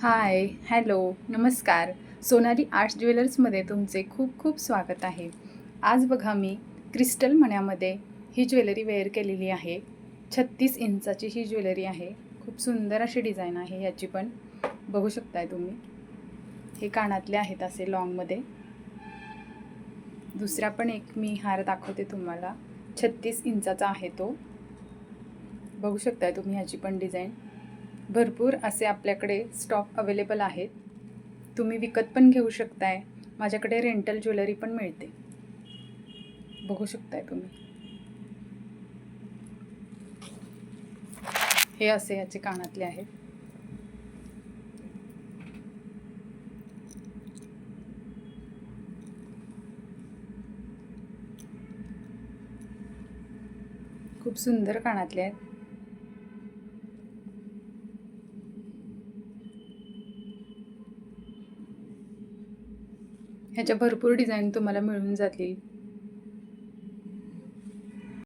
हाय, hello, नमस्कार. Sonali arts ज्वेलर्समध्ये तुमचे खूप खूप स्वागत आहे. आज बघा मी क्रिस्टल मण्यामध्ये ही ज्वेलरी वेअर केलेली आहे. 36 इंचाची ही ज्वेलरी आहे. खूप सुंदर अशी डिझाईन आहे याची पण. बघू शकताय तुम्ही. हे कानातले आहेत असे लॉंगमध्ये. दुसरा पण एक मी हार दाखवते तुम्हाला. 36 इंचाचा आहे तो. बघू शकताय तुम्ही ह्याची पण डिझाईन. भरपूर असे आपल्याकडे स्टॉक अवेलेबल आहेत. तुम्ही विकत पण घेऊ शकताय. माझ्याकडे रेंटल ज्वेलरी पण मिळते. बघू शकताय तुम्ही. हे असे याचे कानातले आहेत. खूप सुंदर कानातले आहेत. ह्याच्या भरपूर डिझाईन तुम्हाला मिळून जातील.